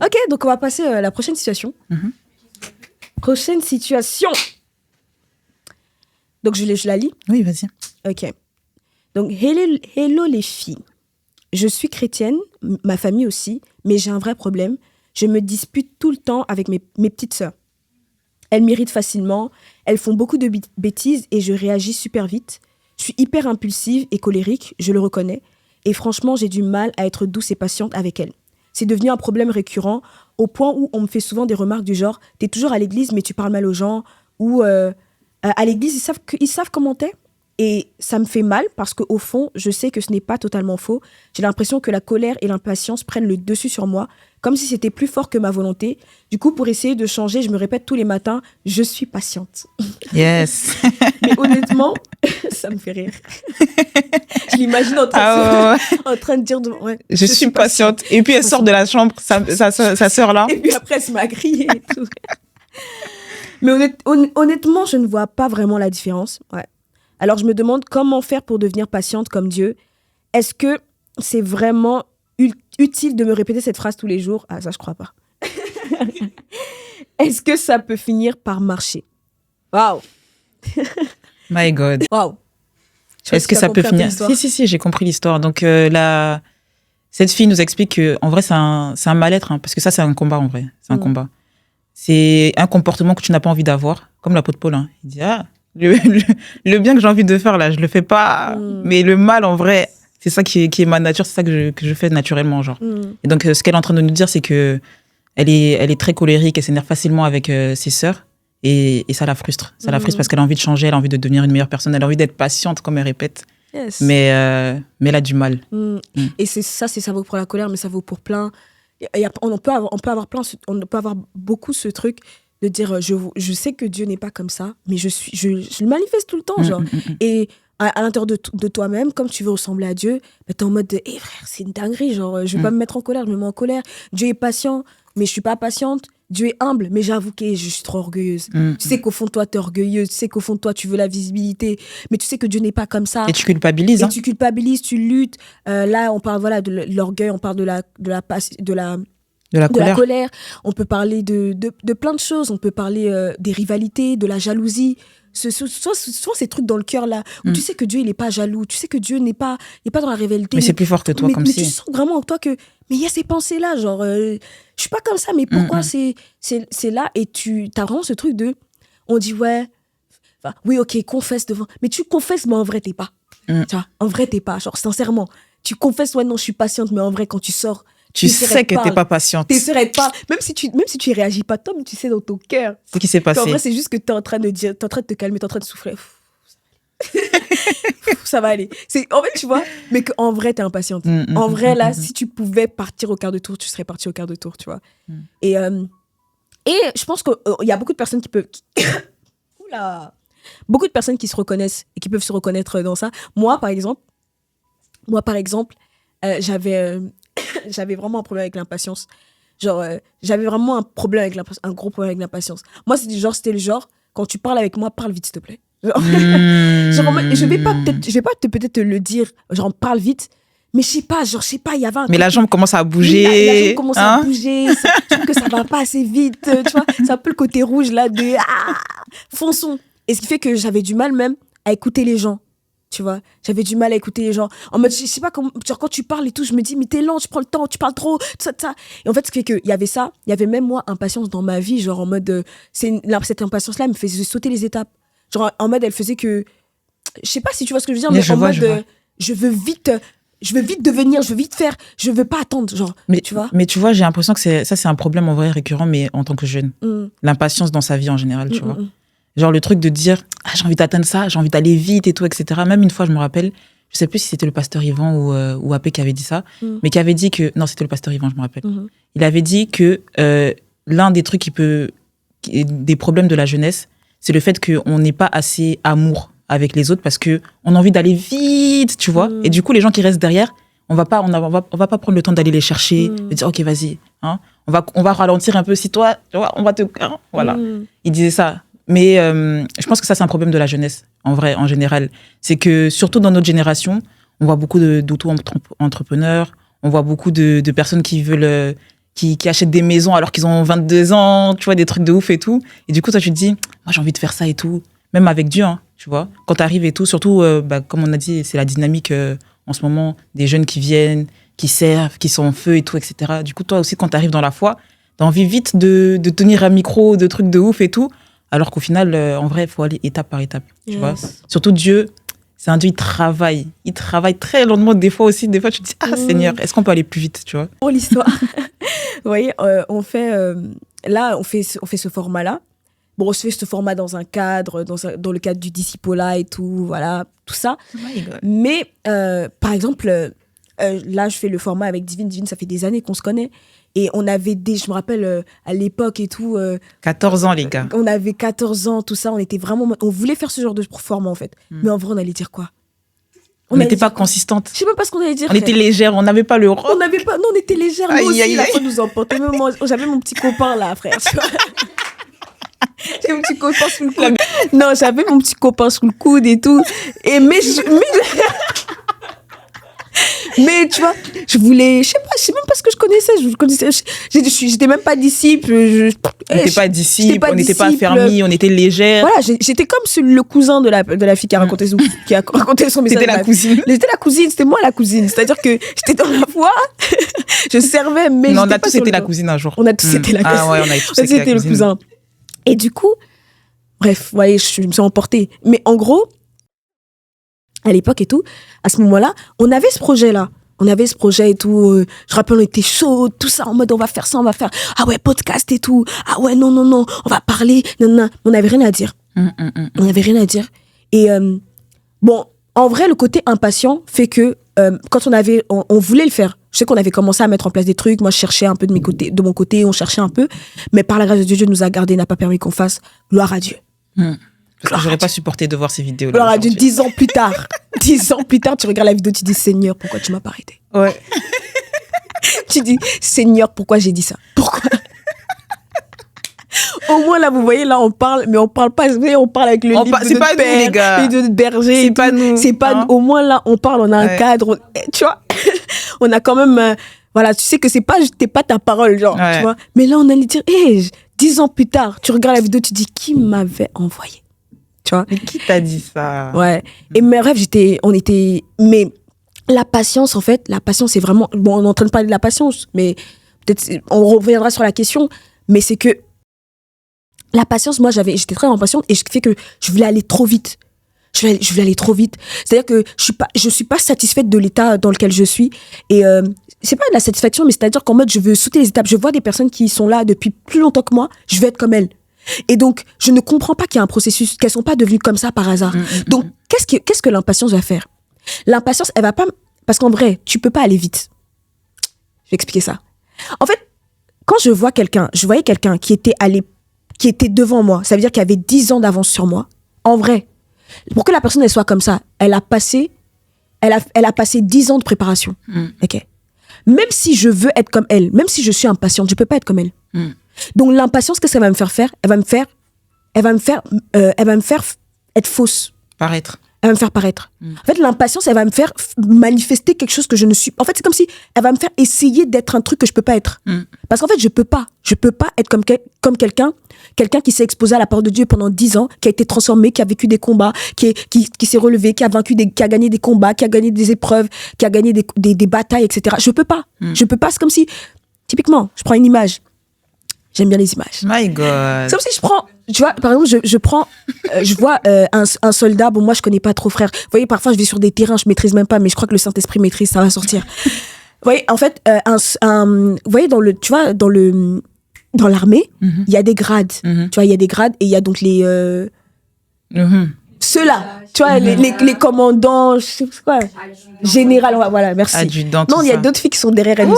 Ok, donc on va passer à la prochaine situation. Prochaine situation. Donc je la lis. Oui, vas-y. Ok. Donc, hello les filles. Je suis chrétienne, ma famille aussi, mais j'ai un vrai problème. Je me dispute tout le temps avec mes petites sœurs. Elles m'irritent facilement, elles font beaucoup de bêtises et je réagis super vite. Je suis hyper impulsive et colérique, je le reconnais. Et franchement, j'ai du mal à être douce et patiente avec elles. C'est devenu un problème récurrent au point où on me fait souvent des remarques du genre « T'es toujours à l'église, mais tu parles mal aux gens » ou à l'église, ils savent comment t'es. Et ça me fait mal parce qu'au fond, je sais que ce n'est pas totalement faux. J'ai l'impression que la colère et l'impatience prennent le dessus sur moi, comme si c'était plus fort que ma volonté. Du coup, pour essayer de changer, je me répète tous les matins, je suis patiente. Yes. Mais honnêtement, ça me fait rire. Je l'imagine en train de dire, ouais, je suis patiente. Et puis elle sort de la chambre, sa sœur là. Et puis après, elle se met à crier et tout. Mais honnêtement, je ne vois pas vraiment la différence. Ouais. Alors, je me demande comment faire pour devenir patiente comme Dieu. Est-ce que c'est vraiment utile de me répéter cette phrase tous les jours ? Ah, ça, je crois pas. Est-ce que ça peut finir par marcher ? Waouh. My God. Waouh. Est-ce que ça peut finir ? Si, j'ai compris l'histoire. Donc, cette fille nous explique qu'en vrai, c'est un mal-être, hein, parce que ça, c'est un combat, en vrai. C'est un combat. C'est un comportement que tu n'as pas envie d'avoir, comme l'apôtre Paul. Hein. Il dit, le bien que j'ai envie de faire, là, je le fais pas. Mais le mal, en vrai, c'est ça qui est ma nature, c'est ça que je fais naturellement, genre. Et donc, ce qu'elle est en train de nous dire, c'est que elle est très colérique, elle s'énerve facilement avec ses sœurs. Et ça la frustre. Ça la frustre parce qu'elle a envie de changer, elle a envie de devenir une meilleure personne, elle a envie d'être patiente, comme elle répète. Yes. Mais elle a du mal. Et ça vaut pour la colère, mais ça vaut pour plein. On peut avoir beaucoup ce truc de dire je sais que Dieu n'est pas comme ça, mais je le manifeste tout le temps, genre. Et à l'intérieur de toi-même, comme tu veux ressembler à Dieu, bah, t'es en mode frère, c'est une dinguerie, genre je vais pas me mettre en colère, je me mets en colère. Dieu est patient, mais je suis pas patiente. Dieu est humble, mais j'avoue que je suis trop orgueilleuse. Tu sais qu'au fond de toi, t'es orgueilleuse. Tu sais qu'au fond de toi, tu veux la visibilité. Mais tu sais que Dieu n'est pas comme ça. Et tu culpabilises. Et tu culpabilises, tu luttes. Là, on parle de l'orgueil, on parle de la colère. On peut parler de plein de choses. On peut parler des rivalités, de la jalousie. Soit ces trucs dans le cœur là, où tu sais que Dieu il est pas jaloux, tu sais que Dieu n'est pas dans la rivalité. Mais c'est plus fort que toi, mais tu sens vraiment en toi que mais il y a ces pensées là, genre je suis pas comme ça, mais pourquoi c'est là, et tu as vraiment ce truc de on dit oui ok, confesse devant, mais tu confesses mais en vrai t'es pas. Tu vois, en vrai t'es pas, genre sincèrement tu confesses non je suis patiente, mais en vrai quand tu sors tu sais que t'es pas patiente. T'essaierais pas. Même si tu réagis pas, toi, mais tu sais dans ton cœur. Ce qui s'est passé. En vrai, c'est juste que t'es en train de te calmer, t'es en train de souffler. Ça va aller. En fait, tu vois, mais qu'en vrai, t'es impatiente. En vrai, là, si tu pouvais partir au quart de tour, tu serais partie au quart de tour, tu vois. Et je pense qu'il y a beaucoup de personnes qui peuvent... Beaucoup de personnes qui se reconnaissent et qui peuvent se reconnaître dans ça. Moi, par exemple, j'avais vraiment un problème avec l'impatience. Genre, j'avais vraiment un gros problème avec l'impatience. Moi, c'était le genre, quand tu parles avec moi, parle vite, s'il te plaît. Genre, je vais pas peut-être te le dire, genre, parle vite, mais je sais pas, il y avait un mais la jambe commence à bouger. La jambe commence à bouger, je trouve que ça va pas assez vite, tu vois. C'est un peu le côté rouge, là, de fonçons. Et ce qui fait que j'avais du mal même à écouter les gens. Tu vois, j'avais du mal à écouter les gens. En mode, je sais pas comment, genre quand tu parles et tout, je me dis, mais t'es lent, tu prends le temps, tu parles trop, ça. Et en fait, ce qui fait qu'il y avait ça, il y avait même moi, impatience dans ma vie, genre en mode, cette impatience-là, elle me faisait sauter les étapes. Genre en mode, elle faisait que, je sais pas si tu vois ce que je veux dire, mais en mode, je veux vite devenir, je veux vite faire, je veux pas attendre, genre, tu vois. Mais tu vois, j'ai l'impression que c'est un problème en vrai récurrent, mais en tant que jeune. L'impatience dans sa vie en général, tu vois. Genre le truc de dire j'ai envie d'atteindre ça, j'ai envie d'aller vite et tout, etc. Même une fois, je me rappelle, je sais plus si c'était le pasteur Yvan ou Apé qui avait dit ça, mais qui avait dit que... Non, c'était le pasteur Yvan, je me rappelle. Il avait dit que l'un des trucs des problèmes de la jeunesse, c'est le fait qu'on n'ait pas assez amour avec les autres parce qu'on a envie d'aller vite, tu vois. Et du coup, les gens qui restent derrière, on va pas prendre le temps d'aller les chercher, de dire ok, vas-y, hein, on va ralentir un peu, si toi, tu vois, on va te... Hein, voilà. Il disait ça. Mais je pense que ça, c'est un problème de la jeunesse, en vrai, en général. C'est que, surtout dans notre génération, on voit beaucoup d'auto-entrepreneurs, on voit beaucoup de personnes qui veulent qui achètent des maisons alors qu'ils ont 22 ans, tu vois, des trucs de ouf et tout. Et du coup, toi, tu te dis, moi, j'ai envie de faire ça et tout. Même avec Dieu, hein, tu vois. Quand tu arrives et tout, surtout, comme on a dit, c'est la dynamique en ce moment des jeunes qui viennent, qui servent, qui sont en feu et tout, etc. Du coup, toi aussi, quand tu arrives dans la foi, tu as envie vite de tenir un micro, de trucs de ouf et tout. Alors qu'au final, en vrai, il faut aller étape par étape, tu vois. Surtout Dieu, c'est un Dieu, il travaille. Il travaille très lentement. Des fois, tu te dis, Seigneur, est-ce qu'on peut aller plus vite, tu vois. Pour l'histoire, vous voyez, on fait ce format-là. Bon, on se fait ce format dans un cadre, dans le cadre du discipolat et tout, voilà, tout ça. Oh my God. Mais, par exemple, là, je fais le format avec Divine. Divine, ça fait des années qu'on se connaît. Et on avait je me rappelle, à l'époque et tout... 14 ans, les gars. On avait 14 ans, tout ça. On voulait faire ce genre de format, en fait. Mais en vrai, on allait dire quoi? On n'était pas consistante. Je sais même pas ce qu'on allait dire. On était légère, on n'avait pas le rock. Non, on était légère. Nous aussi, la fois, nous emportait. Même moi, j'avais mon petit copain, là, frère. Tu vois. J'avais mon petit copain sous le coude. Non, j'avais mon petit copain sous le coude et tout. Mais tu vois, je sais même pas ce que je connaissais. J'étais même pas disciple. On n'était pas disciple, on n'était pas affermi, on était légère. Voilà, j'étais comme le cousin de la fille qui a raconté son message. C'était la cousine. J'étais la cousine, c'était moi la cousine. C'est-à-dire que j'étais dans la foi, je servais, mais non, on a tous été la cousine un jour. On a tous été la cousine. Ah ouais, on a tous été le cousin. Et du coup, bref, vous voyez, je me suis emportée. Mais en gros, à l'époque et tout, à ce moment-là, on avait ce projet-là. On avait ce projet et tout. Je rappelle, on était chaud, tout ça, en mode on va faire ça, on va faire. Ah ouais, podcast et tout. Ah ouais, non, on va parler. Non. On n'avait rien à dire. On n'avait rien à dire. Et bon, en vrai, le côté impatient fait que quand on voulait le faire, je sais qu'on avait commencé à mettre en place des trucs. Moi, je cherchais un peu de mon côté, on cherchait un peu. Mais par la grâce de Dieu, Dieu nous a gardés, n'a pas permis qu'on fasse. Gloire à Dieu. Parce que j'aurais pas supporté de voir ces vidéos-là. Gloire à Dieu, 10 ans plus tard. 10 ans plus tard, tu regardes la vidéo, tu dis Seigneur, pourquoi tu m'as pas arrêté? Ouais. Tu dis Seigneur, pourquoi j'ai dit ça? Pourquoi? Au moins là, vous voyez, là on parle, mais on parle pas. On parle avec le livre de notre père, les gars. de berger. C'est pas nous. C'est pas. Hein? Au moins là, on parle, on a un cadre. Tu vois, on a quand même. Voilà, tu sais que t'es pas ta parole, genre. Tu vois. Mais là, on allait dire, 10 ans plus tard, tu regardes la vidéo, tu dis qui m'avait envoyé. Tu vois. Mais qui t'a dit ça? Ouais. Et mes rêves, mais la patience, en fait, c'est vraiment, bon, on est en train de parler de la patience, mais peut-être, on reviendra sur la question, mais c'est que la patience, moi, j'étais très impatiente et ce qui fait que je voulais aller trop vite. Je voulais aller trop vite. C'est-à-dire que je suis pas satisfaite de l'état dans lequel je suis. Et c'est pas de la satisfaction, mais c'est-à-dire qu'en mode, je veux sauter les étapes. Je vois des personnes qui sont là depuis plus longtemps que moi, je veux être comme elles. Et donc, je ne comprends pas qu'il y a un processus, qu'elles sont pas devenues comme ça par hasard. Donc, qu'est-ce que l'impatience va faire? L'impatience, elle va pas... Parce qu'en vrai, tu peux pas aller vite. Je vais expliquer ça. En fait, quand je voyais quelqu'un qui était devant moi, ça veut dire qu'il y avait 10 ans d'avance sur moi. En vrai, pour que la personne elle soit comme ça, elle a passé 10 ans de préparation. Ok. Même si je veux être comme elle, même si je suis impatiente, je peux pas être comme elle. Donc l'impatience, qu'est-ce qu'elle va me faire faire? Elle va me faire être fausse. Paraître. Elle va me faire paraître. En fait, l'impatience, elle va me faire manifester quelque chose que je ne suis pas. En fait, c'est comme si elle va me faire essayer d'être un truc que je peux pas être. Parce qu'en fait, je peux pas être comme quelqu'un qui s'est exposé à la parole de Dieu pendant 10 ans, qui a été transformé, qui a vécu des combats, qui s'est relevé, qui a gagné des combats, qui a gagné des épreuves, qui a gagné des batailles, etc. Je peux pas. Je peux pas. C'est comme si, typiquement, je prends une image. J'aime bien les images. My God. C'est comme si je prends, tu vois, par exemple, je vois un soldat, bon, moi, je connais pas trop, frère. Vous voyez, parfois, je vais sur des terrains, je maîtrise même pas, mais je crois que le Saint-Esprit maîtrise, ça va sortir. Vous voyez, en fait, vous voyez, dans l'armée, il y a des grades. Tu vois, il y a des grades et il y a donc les, ceux-là, tu vois, les commandants, je sais pas quoi, général, voilà, merci. Adjudant, non, il y a d'autres filles qui sont derrière elle.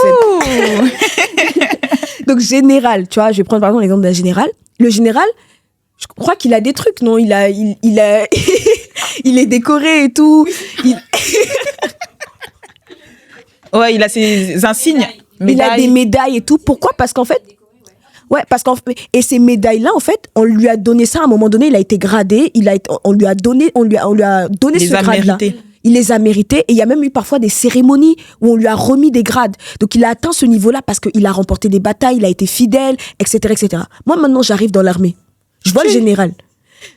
Donc, général, tu vois, je vais prendre par exemple l'exemple d'un général. Le général, je crois qu'il a des trucs, non? Il est décoré et tout. Ouais, il a ses insignes. Il a des médailles et tout. Pourquoi? Parce qu'en fait, et ces médailles-là, en fait, on lui a donné ça à un moment donné. Il a été gradé. On lui a donné ce grade-là. Il les a mérités. Et il y a même eu parfois des cérémonies où on lui a remis des grades. Donc, il a atteint ce niveau-là parce qu'il a remporté des batailles, il a été fidèle, etc., etc. Moi, maintenant, j'arrive dans l'armée. Je vois le général.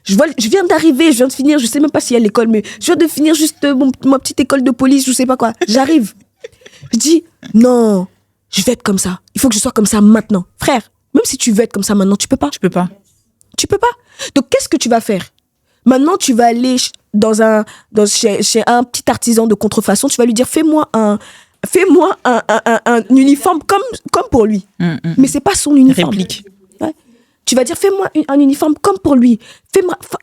Je viens d'arriver, je viens de finir, je sais même pas s'il y a l'école, mais je viens de finir juste ma petite école de police, je sais pas quoi. J'arrive. Je dis, non, je vais être comme ça. Il faut que je sois comme ça maintenant. Frère, même si tu veux être comme ça maintenant, tu peux pas. Tu peux pas. Tu peux pas. Donc, qu'est-ce que tu vas faire? Maintenant, tu vas aller chez un petit artisan de contrefaçon, tu vas lui dire, fais-moi un uniforme comme pour lui. Mais c'est pas son uniforme. Réplique. Ouais. Tu vas dire, fais-moi un uniforme comme pour lui.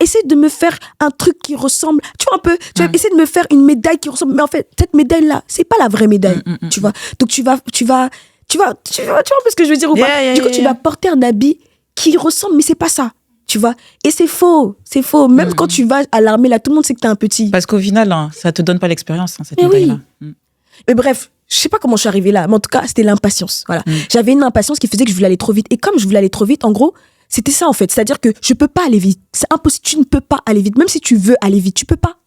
Essaie de me faire un truc qui ressemble. Tu vois un peu, essaie de me faire une médaille qui ressemble. Mais en fait, cette médaille-là, c'est pas la vraie médaille. Tu vois. Donc, tu vois un peu ce que je veux dire ou pas? Du coup, tu vas porter un habit qui ressemble, mais c'est pas ça. Tu vois. Et c'est faux. C'est faux. Même quand tu vas à l'armée, là, tout le monde sait que t'es un petit. Parce qu'au final, hein, ça te donne pas l'expérience, hein, cette médaille-là. Oui. Mais bref, je sais pas comment je suis arrivée là, mais en tout cas, c'était l'impatience. Voilà. J'avais une impatience qui faisait que je voulais aller trop vite. Et comme je voulais aller trop vite, en gros, c'était ça en fait. C'est-à-dire que je peux pas aller vite. C'est impossible. Tu ne peux pas aller vite. Même si tu veux aller vite, tu peux pas.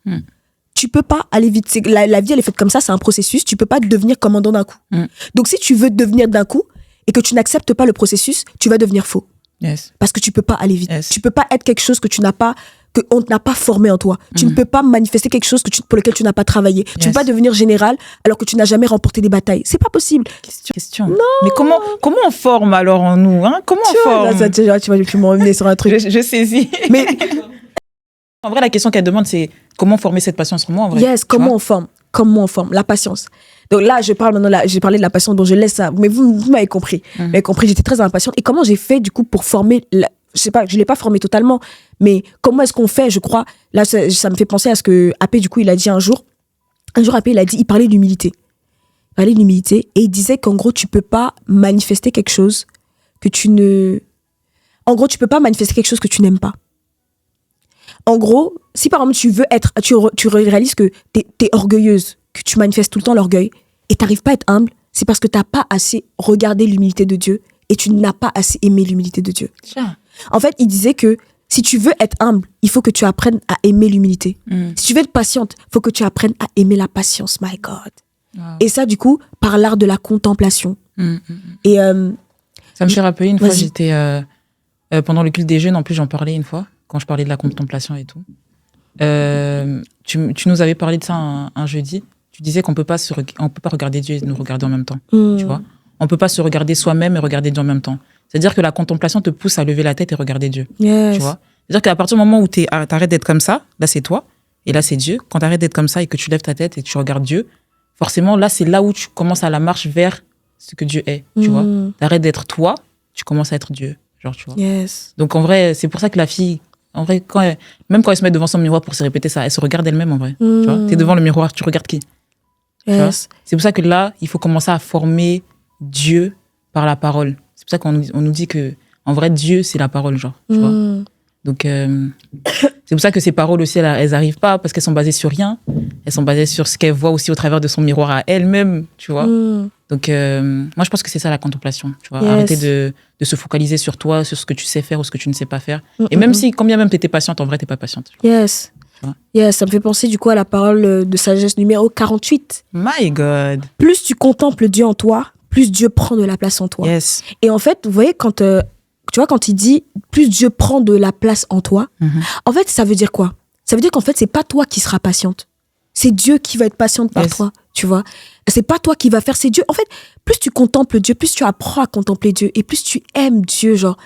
Tu peux pas aller vite. La vie, elle est faite comme ça. C'est un processus. Tu peux pas devenir commandant d'un coup. Donc, si tu veux devenir d'un coup et que tu n'acceptes pas le processus, tu vas devenir faux. Yes. Parce que tu peux pas aller vite. Yes. Tu peux pas être quelque chose que on n'a pas formé en toi. Tu ne peux pas manifester quelque chose pour lequel tu n'as pas travaillé. Tu peux pas devenir général alors que tu n'as jamais remporté des batailles. C'est pas possible. Question. Non. Mais comment on forme alors en nous, hein? Comment on forme? Là, tu vas me revenir sur un truc. Je saisis. Mais en vrai, la question qu'elle demande, c'est comment former cette patience en moi, en vrai. Yes, comment on forme? Comment on forme? La patience. Donc là, j'ai parlé de la patience, donc je laisse ça. Mais vous m'avez compris. Vous m'avez compris, j'étais très impatiente. Et comment j'ai fait, du coup, pour former... Je sais pas, je l'ai pas formé totalement, mais comment est-ce qu'on fait, je crois... Là, ça me fait penser à ce que Apé, du coup, il a dit un jour, Apé, il parlait d'humilité. Il parlait d'humilité et il disait qu'en gros, tu peux pas manifester quelque chose que tu ne... En gros, tu peux pas manifester quelque chose que tu n'aimes pas. En gros, si par exemple tu réalises que t'es orgueilleuse, que tu manifestes tout le temps l'orgueil et t'arrives pas à être humble, c'est parce que t'as pas assez regardé l'humilité de Dieu et tu n'as pas assez aimé l'humilité de Dieu. Tiens. En fait, il disait que si tu veux être humble, il faut que tu apprennes à aimer l'humilité. Si tu veux être patiente, il faut que tu apprennes à aimer la patience. My God. Wow. Et ça, du coup, par l'art de la contemplation. Et ça me fait rappeler une fois, j'étais pendant le culte des jeunes, en plus j'en parlais une fois, quand je parlais de la contemplation et tout. Tu nous avais parlé de ça un jeudi. Tu disais qu'on peut pas regarder Dieu et nous regarder en même temps. Tu vois, on peut pas se regarder soi-même et regarder Dieu en même temps. C'est-à-dire que la contemplation te pousse à lever la tête et regarder Dieu. Yes. Tu vois, c'est-à-dire qu'à partir du moment où t'arrêtes d'être comme ça, là c'est toi et là c'est Dieu. Quand t'arrêtes d'être comme ça et que tu lèves ta tête et que tu regardes Dieu, forcément là c'est là où tu commences à la marche vers ce que Dieu est. Tu vois, t'arrètes d'être toi, tu commences à être Dieu. Genre, tu vois. Yes. Donc en vrai, c'est pour ça que la fille, en vrai, même quand elle se met devant son miroir pour se répéter ça, elle se regarde elle-même en vrai. Tu vois, t'es devant le miroir, tu regardes qui? Yes. C'est pour ça que là, il faut commencer à former Dieu par la parole. C'est pour ça qu'on nous dit que, en vrai, Dieu, c'est la parole, genre. Tu vois. Donc, c'est pour ça que ces paroles aussi, elles n'arrivent pas parce qu'elles sont basées sur rien. Elles sont basées sur ce qu'elle voit aussi au travers de son miroir à elle-même, tu vois. Donc, moi, je pense que c'est ça la contemplation, tu vois. Yes. Arrêter de se focaliser sur toi, sur ce que tu sais faire ou ce que tu ne sais pas faire. Et même si, quand bien même tu étais patiente, en vrai, tu n'es pas patiente. Yes. Yes, ça me fait penser du coup à la parole de sagesse numéro 48. My God. Plus tu contemples Dieu en toi, plus Dieu prend de la place en toi. Yes. Et en fait, vous voyez, quand il dit plus Dieu prend de la place en toi, en fait, ça veut dire quoi? Ça veut dire qu'en fait, c'est pas toi qui seras patiente. C'est Dieu qui va être patiente par toi, tu vois. C'est pas toi qui va faire, c'est Dieu. En fait, plus tu contemples Dieu, plus tu apprends à contempler Dieu et plus tu aimes Dieu, genre.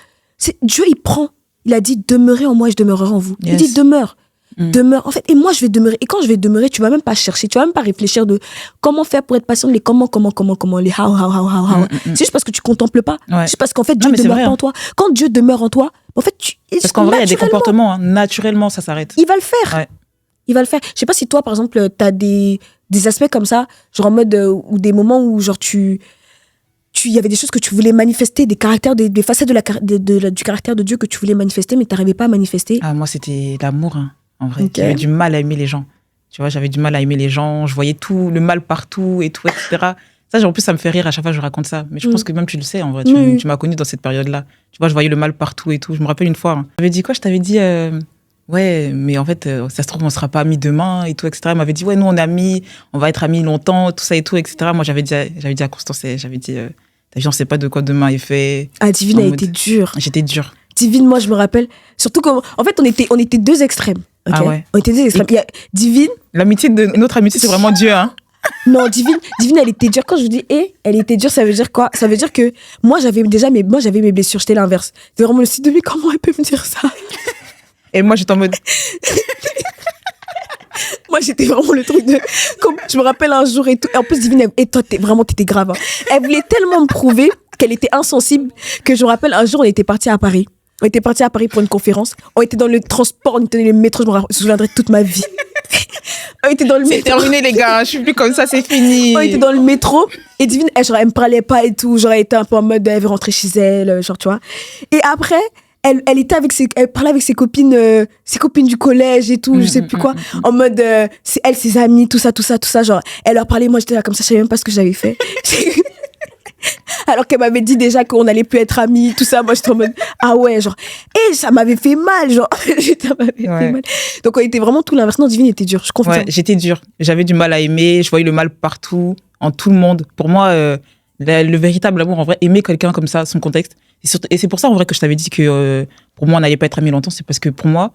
Dieu, il prend. Il a dit, demeurez en moi et je demeurerai en vous. Il dit, demeure. Demeure. En fait, et moi, je vais demeurer. Et quand je vais demeurer, tu vas même pas chercher, tu vas même pas réfléchir de comment faire pour être patient, les comment, les how. C'est juste parce que tu contemples pas. C'est juste parce qu'en fait, Dieu demeure pas en toi. Quand Dieu demeure en toi, en fait, parce qu'en vrai, il y a des comportements, hein, naturellement, ça s'arrête. Il va le faire. Ouais. Il va le faire. Je sais pas si toi, par exemple, t'as des aspects comme ça, genre en mode, ou des moments où, genre, il y avait des choses que tu voulais manifester, des caractères, des facettes du caractère de Dieu que tu voulais manifester, mais t'arrivais pas à manifester. Ah, moi, c'était l'amour, hein, en vrai. Okay. J'avais du mal à aimer les gens. Tu vois, j'avais du mal à aimer les gens. Je voyais tout, le mal partout et tout, etc. Ça, en plus, ça me fait rire à chaque fois que je raconte ça. Mais je pense que même tu le sais, en vrai. Tu m'as connue dans cette période-là. Tu vois, je voyais le mal partout et tout. Je me rappelle une fois, hein. Je t'avais dit quoi? Je t'avais dit, ouais, mais en fait, ça se trouve, on sera pas amis demain et tout, etc. Elle m'avait dit, ouais, nous, on est amis, on va être amis longtemps, tout ça et tout, etc. Moi, j'avais dit à Constance, j'avais dit, t'as vu, on sait pas de quoi demain est fait. Ah, Divine a été dure. J'étais dure. Divine, moi, je me rappelle, surtout qu'en fait, on était deux extrêmes. Okay. Ah ouais. On était deux extrêmes. Il y a Divine. Notre amitié, c'est vraiment Dieu, hein. Non, Divine, elle était dure. Quand je vous dis elle était dure, ça veut dire quoi? Ça veut dire que moi, j'avais mes blessures. J'étais l'inverse. C'est vraiment le site de lui, comment elle peut me dire ça? Et moi, j'étais en mode. Moi, j'étais vraiment le truc de. Comme je me rappelle un jour et tout. Et en plus, Divine, et toi, t'étais grave. Hein. Elle voulait tellement me prouver qu'elle était insensible que je me rappelle un jour, on était partis à Paris. On était partis à Paris pour une conférence. On était dans le transport, on était dans le métro. Je me souviendrai toute ma vie. On était dans le métro. C'est terminé, les gars. Je suis plus comme ça, c'est fini. On était dans le métro. Et Divine, elle me parlait pas et tout. Genre, elle était un peu en mode, elle veut rentrer chez elle, genre, tu vois. Et après, elle parlait avec ses copines du collège et tout, je sais plus quoi. En mode, ses amis, tout ça. Genre, elle leur parlait, moi, j'étais là comme ça, je savais même pas ce que j'avais fait. Alors qu'elle m'avait dit déjà qu'on n'allait plus être amis, tout ça. Moi, j'étais en mode, ah ouais, genre. Et ça m'avait fait mal, genre. Ça m'avait fait mal. Donc, on était vraiment tout l'inverse. Non, Divine était dure, je confirme. Ouais, j'étais dure. J'avais du mal à aimer. Je voyais le mal partout, en tout le monde. Pour moi, le véritable amour, en vrai, aimer quelqu'un comme ça, son contexte. Et c'est pour ça, en vrai, que je t'avais dit que pour moi, on n'allait pas être amis longtemps. C'est parce que pour moi,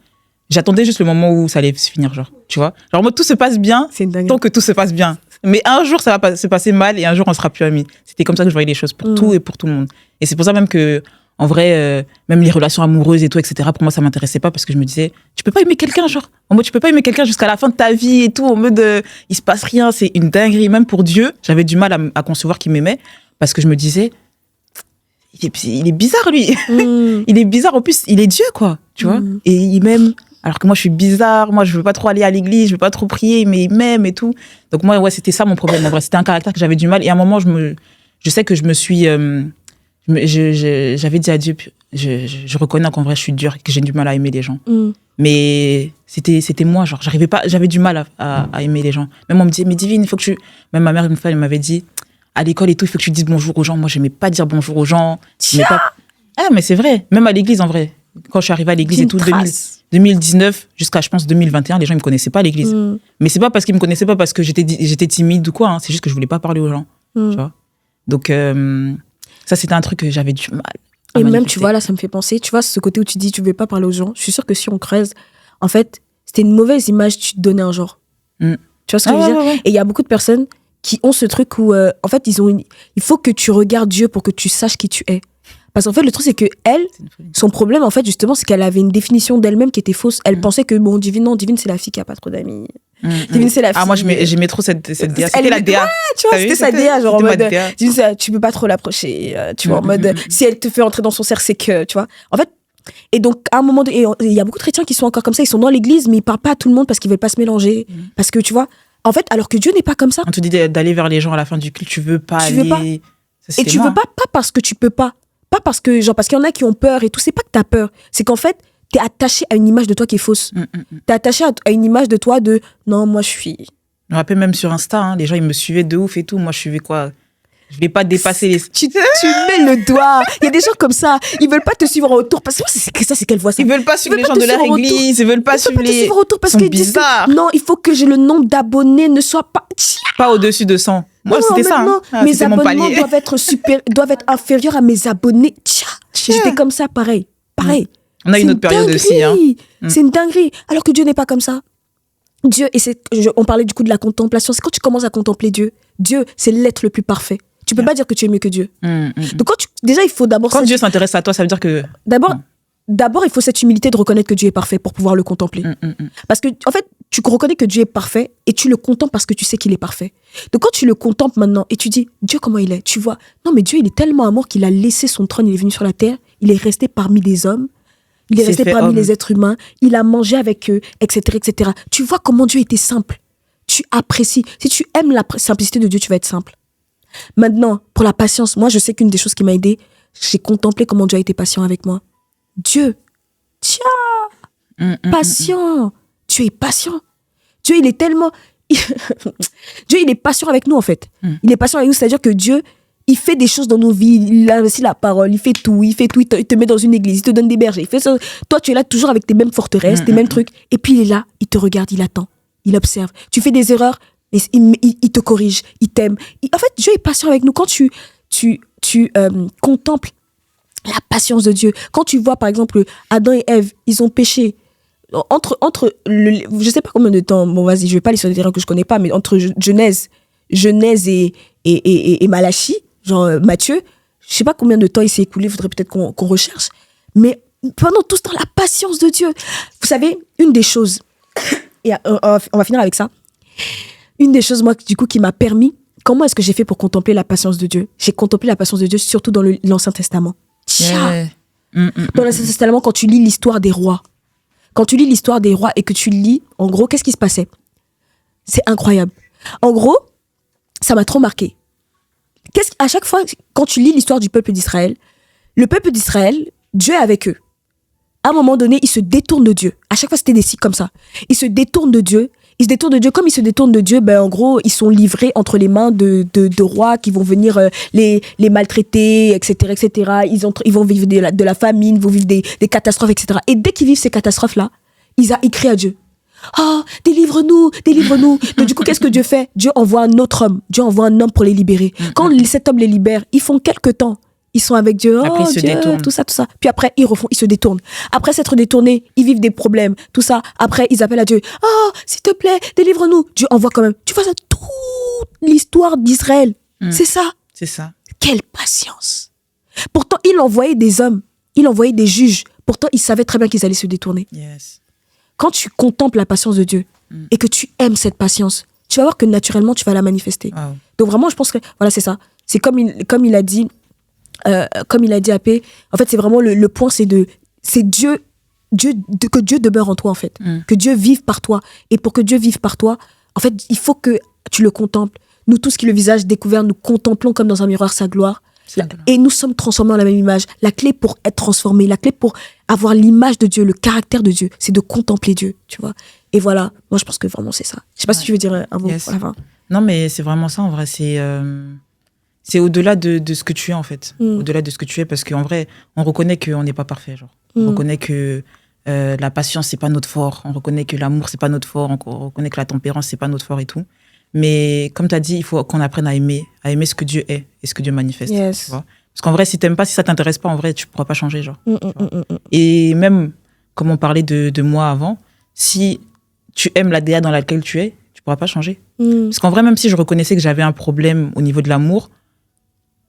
j'attendais juste le moment où ça allait se finir, genre. Tu vois? Genre, moi, tout se passe bien tant que tout se passe bien. Mais un jour, ça va se passer mal et un jour, on sera plus amis. C'était comme ça que je voyais les choses pour tout et pour tout le monde. Et c'est pour ça même que, en vrai, même les relations amoureuses et tout, etc., pour moi, ça m'intéressait pas parce que je me disais, tu peux pas aimer quelqu'un, genre. En mode, tu peux pas aimer quelqu'un jusqu'à la fin de ta vie et tout, en mode, il se passe rien, c'est une dinguerie. Même pour Dieu, j'avais du mal à concevoir qu'il m'aimait parce que je me disais, il est bizarre, lui. Il est bizarre, en plus, il est Dieu, quoi, tu vois. Et il m'aime. Alors que moi, je suis bizarre, moi, je veux pas trop aller à l'église, je veux pas trop prier, mais il m'aime et tout. Donc moi, ouais, c'était ça mon problème. En vrai, c'était un caractère que j'avais du mal. Et à un moment, je sais que je me suis... j'avais dit à Dieu, je reconnais qu'en vrai, je suis dure, que j'ai du mal à aimer les gens. Mais c'était moi, genre, j'avais du mal à aimer les gens. Même on me disait, mais Divine, il faut que tu... Même ma mère, une fois, elle m'avait dit, à l'école et tout, il faut que tu dises bonjour aux gens. Moi, j'aimais pas dire bonjour aux gens. Ah, mais c'est vrai. Même à l'église, en vrai. Quand je suis arrivée à l'église et tout, 2019 jusqu'à, je pense, 2021, les gens, ils me connaissaient pas à l'église. Mais c'est pas parce qu'ils me connaissaient pas parce que j'étais timide ou quoi, hein. C'est juste que je voulais pas parler aux gens. Tu vois. Donc, ça, c'était un truc que j'avais du mal à Et manifester. même, tu vois, là, ça me fait penser, tu vois, ce côté où tu dis, tu veux pas parler aux gens. Je suis sûre que si on creuse, en fait, c'était une mauvaise image que tu te donnais un genre. Tu vois ce que je veux dire? Ouais. Et il y a beaucoup de personnes qui ont ce truc où, en fait, il faut que tu regardes Dieu pour que tu saches qui tu es. Parce qu'en fait, le truc, c'est que elle, son problème, en fait, justement, c'est qu'elle avait une définition d'elle-même qui était fausse. Elle pensait que, bon, Divine, c'est la fille qui a pas trop d'amis. Divine, c'est la fille. Ah, moi, j'aimais trop cette DA. C'était la DA. Ouais, tu vois, c'était sa DA, genre en mode, Divine, tu peux pas trop l'approcher, tu vois, en mode, si elle te fait entrer dans son cercle, c'est que, tu vois. En fait, et donc, à un moment donné, il y a beaucoup de chrétiens qui sont encore comme ça, ils sont dans l'église, mais ils parlent pas à tout le monde parce qu'ils veulent pas se mélanger. Parce que, tu vois, en fait, alors que Dieu n'est pas comme ça. On te dit d'aller vers les gens à la fin du culte, tu veux pas aller. Veux pas. Et tu veux pas parce que tu peux pas. Pas parce que, genre, parce qu'il y en a qui ont peur et tout. C'est pas que t'as peur. C'est qu'en fait, t'es attaché à une image de toi qui est fausse. T'es attaché à une image de toi de, non, moi, je suis... Je me rappelle même sur Insta, hein, les gens, ils me suivaient de ouf et tout. Moi, je suivais quoi? Je vais pas dépasser les... Tu mets le doigt. Il y a des gens comme ça. Ils veulent pas te suivre en retour. Parce que c'est qu'elle voit ça. Ils veulent pas suivre les gens de leur église. Ils veulent pas suivre les... parce qu'ils disent que, non, il faut que le nombre d'abonnés ne soit pas... Pas au-dessus de 100. Moi, non, c'était ça. Non, hein. Mes abonnements doivent être inférieurs à mes abonnés. J'étais comme ça, pareil. On a une autre période aussi. Hein. C'est une dinguerie. Alors que Dieu n'est pas comme ça. Dieu, on parlait du coup de la contemplation. C'est quand tu commences à contempler Dieu. Dieu, c'est l'être le plus parfait. Tu peux pas dire que tu es mieux que Dieu. Donc déjà, il faut d'abord... Quand Dieu s'intéresse à toi, ça veut dire que... D'abord, il faut cette humilité de reconnaître que Dieu est parfait pour pouvoir le contempler. Parce que, en fait, tu reconnais que Dieu est parfait et tu le contemples parce que tu sais qu'il est parfait. Donc, quand tu le contemples maintenant et tu dis, Dieu, comment il est? Tu vois, non, mais Dieu, il est tellement amour qu'il a laissé son trône, il est venu sur la terre, il est resté parmi les hommes, il est resté parmi les êtres humains, il a mangé avec eux, etc., etc. Tu vois comment Dieu était simple. Tu apprécies. Si tu aimes la simplicité de Dieu, tu vas être simple. Maintenant, pour la patience, moi, je sais qu'une des choses qui m'a aidée, j'ai contemplé comment Dieu a été patient avec moi. Dieu, tiens, patient. Dieu est patient. Dieu, il est tellement... Dieu, il est patient avec nous, en fait. Il est patient avec nous, c'est-à-dire que Dieu, Il fait des choses dans nos vies, il a aussi la parole, il fait tout, il te met dans une église, il te donne des bergers, il fait ça. Toi, tu es là toujours avec tes mêmes forteresses, tes mêmes trucs, et puis il est là, il te regarde, il attend, il observe. Tu fais des erreurs, il te corrige, il t'aime. En fait, Dieu est patient avec nous. Quand tu contemples la patience de Dieu, quand tu vois, par exemple, Adam et Ève, ils ont péché, je sais pas combien de temps, bon vas-y, je vais pas aller sur des terrains que je connais pas, mais entre Genèse et Malachie, genre Matthieu, je sais pas combien de temps il s'est écoulé, il faudrait peut-être qu'on recherche, mais pendant tout ce temps, la patience de Dieu. Vous savez, une des choses, et on va finir avec ça, une des choses, moi, du coup, qui m'a permis, comment est-ce que j'ai fait pour contempler la patience de Dieu? J'ai contemplé la patience de Dieu, surtout dans l'Ancien Testament. Yeah. Dans l'Ancien Testament, quand tu lis l'histoire des rois, et que tu lis, en gros, qu'est-ce qui se passait? C'est incroyable. En gros, ça m'a trop marqué. À chaque fois, quand tu lis l'histoire du peuple d'Israël, le peuple d'Israël, Dieu est avec eux. À un moment donné, ils se détournent de Dieu. À chaque fois, c'était des cycles comme ça. Ils se détournent de Dieu. Comme ils se détournent de Dieu, en gros, ils sont livrés entre les mains de rois qui vont venir les maltraiter, etc., etc. Ils vont vivre de la famine, ils vont vivre des catastrophes, etc. Et dès qu'ils vivent ces catastrophes-là, ils crient à Dieu. Oh, délivre-nous. Donc, du coup, qu'est-ce que Dieu fait? Dieu envoie un autre homme. Dieu envoie un homme pour les libérer. Quand cet homme les libère, ils font quelque temps. Ils sont avec Dieu. Après, ils se détournent. Tout ça. Puis après, ils se détournent. Après s'être détournés, ils vivent des problèmes. Tout ça. Après, ils appellent à Dieu. Oh, s'il te plaît, délivre-nous. Dieu envoie quand même. Tu vois ça, toute l'histoire d'Israël. C'est ça. C'est ça. Quelle patience. Pourtant, il envoyait des hommes. Il envoyait des juges. Pourtant, il savait très bien qu'ils allaient se détourner. Yes. Quand tu contemples la patience de Dieu et que tu aimes cette patience, tu vas voir que naturellement, tu vas la manifester. Wow. Donc vraiment, je pense que, voilà, c'est ça. C'est comme il a dit à P, en fait, c'est vraiment le point, c'est Dieu, que Dieu demeure en toi, en fait. Que Dieu vive par toi. Et pour que Dieu vive par toi, en fait, il faut que tu le contemples. Nous tous qui le visage découvert, nous contemplons comme dans un miroir sa gloire. Et nous sommes transformés en la même image. La clé pour être transformé, la clé pour avoir l'image de Dieu, le caractère de Dieu, c'est de contempler Dieu, tu vois. Et voilà, moi je pense que vraiment c'est ça. Je sais pas si tu veux dire un mot à la fin. Non, mais c'est vraiment ça en vrai. C'est au-delà de ce que tu es en fait. Au-delà de ce que tu es, parce qu'en vrai, on reconnaît qu'on n'est pas parfait. Genre. On reconnaît que la patience, c'est pas notre fort. On reconnaît que l'amour, c'est pas notre fort. On reconnaît que la tempérance, c'est pas notre fort et tout. Mais comme tu as dit, il faut qu'on apprenne à aimer ce que Dieu est et ce que Dieu manifeste. Yes. Tu vois. Parce qu'en vrai, si t'aimes pas, si ça t'intéresse pas, en vrai, tu pourras pas changer. Genre. Et même, comme on parlait de moi avant, si tu aimes la DA dans laquelle tu es, tu pourras pas changer. Parce qu'en vrai, même si je reconnaissais que j'avais un problème au niveau de l'amour,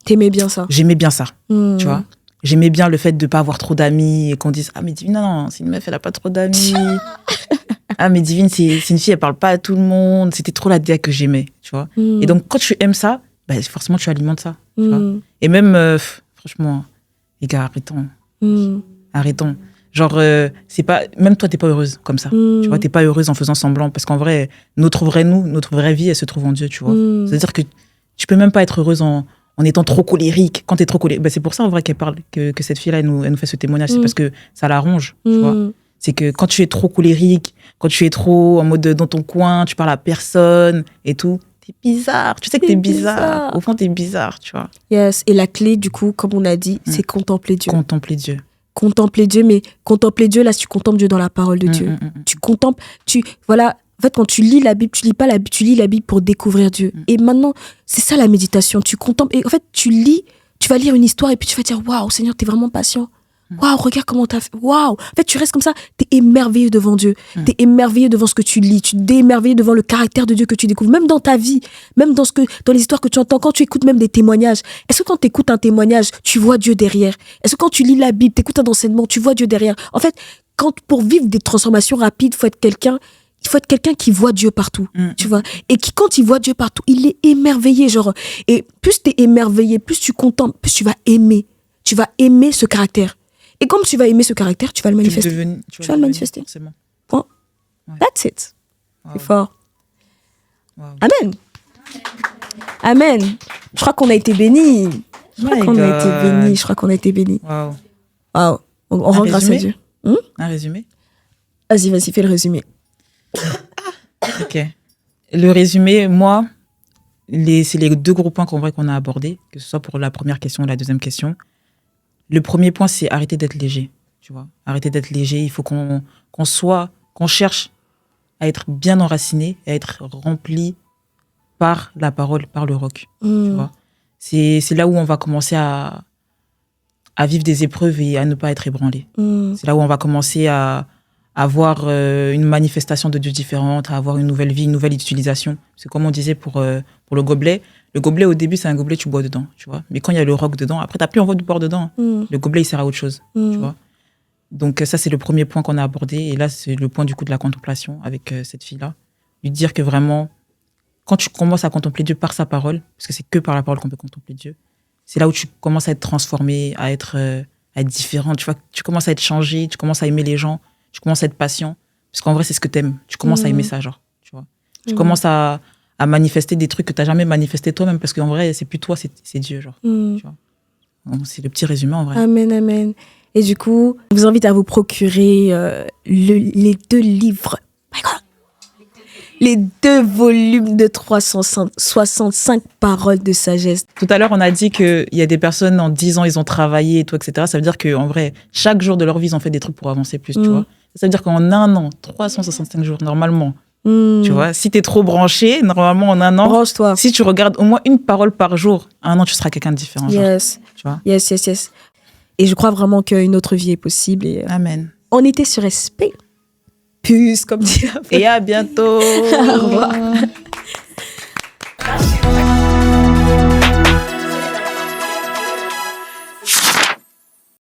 t'aimais bien ça. J'aimais bien ça, tu vois. J'aimais bien le fait de pas avoir trop d'amis et qu'on dise « Ah, mais Divine, non, c'est une meuf, elle a pas trop d'amis. » Ah, mais Divine, c'est une fille, elle parle pas à tout le monde. C'était trop la DA que j'aimais, tu vois. Et donc, quand tu aimes ça, forcément, tu alimentes ça. Tu vois. Et même, franchement, les gars, arrêtons. Genre, c'est pas... Même toi, t'es pas heureuse comme ça. Tu vois, t'es pas heureuse en faisant semblant. Parce qu'en vrai, notre vraie vie, elle se trouve en Dieu, tu vois. C'est-à-dire que tu peux même pas être heureuse en étant trop colérique. Quand t'es trop colérique, c'est pour ça, en vrai, qu'elle parle, que cette fille-là, elle nous fait ce témoignage. C'est parce que ça la ronge, tu vois. C'est que quand tu es trop colérique, quand tu es trop en mode dans ton coin, tu parles à personne et tout, t'es bizarre. Tu sais que t'es bizarre. Au fond, t'es bizarre, tu vois. Yes. Et la clé, du coup, comme on a dit, c'est contempler Dieu. Contempler Dieu. Contempler Dieu, mais contempler Dieu, là, si tu contemples Dieu dans la parole de Dieu. Tu contemples, voilà. En fait, quand tu lis la Bible, tu lis pas la Bible, tu lis la Bible pour découvrir Dieu. Et maintenant, c'est ça la méditation. Tu contemples. Et en fait, tu vas lire une histoire et puis tu vas dire, waouh, Seigneur, t'es vraiment patient. Waouh, regarde comment t'as fait. Waouh. En fait, tu restes comme ça, t'es émerveillé devant Dieu. T'es émerveillé devant ce que tu lis. Tu t'es émerveillé devant le caractère de Dieu que tu découvres. Même dans ta vie, même dans les histoires que tu entends, quand tu écoutes même des témoignages. Est-ce que quand tu écoutes un témoignage, tu vois Dieu derrière? Est-ce que quand tu lis la Bible, tu écoutes un enseignement, tu vois Dieu derrière? En fait, pour vivre des transformations rapides, il faut être quelqu'un qui voit Dieu partout, tu vois. Et qui, quand il voit Dieu partout, il est émerveillé, genre. Et plus t'es émerveillé, plus tu contemples, plus tu vas aimer. Tu vas aimer ce caractère. Et comme tu vas aimer ce caractère, tu vas le manifester. Tu vas le manifester. Forcément. Bon. Ouais. That's it. Wow. C'est fort. Wow. Amen. Amen. Je crois qu'on a été bénis. Je crois qu'on a été bénis. Wow. Wow. On rend grâce à Dieu. Un résumé? Vas-y, fais le résumé. Ok. Le résumé, moi, c'est les 2 gros points qu'on a abordés, que ce soit pour la première question ou la deuxième question. Le premier point, c'est arrêter d'être léger, tu vois. Arrêter d'être léger. Il faut qu'on cherche à être bien enraciné, à être rempli par la parole, par le rock, tu vois. C'est là où on va commencer à vivre des épreuves et à ne pas être ébranlé. C'est là où on va commencer à avoir une manifestation de Dieu différente, à avoir une nouvelle vie, une nouvelle utilisation. C'est comme on disait pour le gobelet. Le gobelet, au début, c'est un gobelet, tu bois dedans, tu vois. Mais quand il y a le rock dedans, après, tu n'as plus envie de boire dedans. Le gobelet, il sert à autre chose, tu vois. Donc ça, c'est le premier point qu'on a abordé. Et là, c'est le point du coup de la contemplation avec cette fille-là. Lui dire que vraiment, quand tu commences à contempler Dieu par sa parole, parce que c'est que par la parole qu'on peut contempler Dieu, c'est là où tu commences à être transformé, à être différent. Tu vois, tu commences à être changé, tu commences à aimer les gens, tu commences à être patient. Parce qu'en vrai, c'est ce que t'aimes. Tu commences à aimer ça, genre, tu vois. Tu commences à manifester des trucs que t'as jamais manifesté toi-même, parce qu'en vrai, c'est plus toi, c'est Dieu, genre. Tu vois. Donc, c'est le petit résumé, en vrai. Amen, amen. Et du coup, je vous invite à vous procurer les 2 livres. Les 2 volumes de 365 paroles de sagesse. Tout à l'heure, on a dit qu'il y a des personnes, en 10 ans, ils ont travaillé et tout, etc. Ça veut dire qu'en vrai, chaque jour de leur vie, ils ont fait des trucs pour avancer plus, tu vois. Ça veut dire qu'en 1 an, 365 jours, normalement, tu vois, si t'es trop branché, normalement, en 1 an, branche-toi. Si tu regardes au moins une parole par jour, 1 an, tu seras quelqu'un de différent. Yes. Genre, tu vois. Yes. Et je crois vraiment qu'une autre vie est possible. Et, Amen. On était sur SP. Puce, comme dit la Et à bientôt. Au revoir.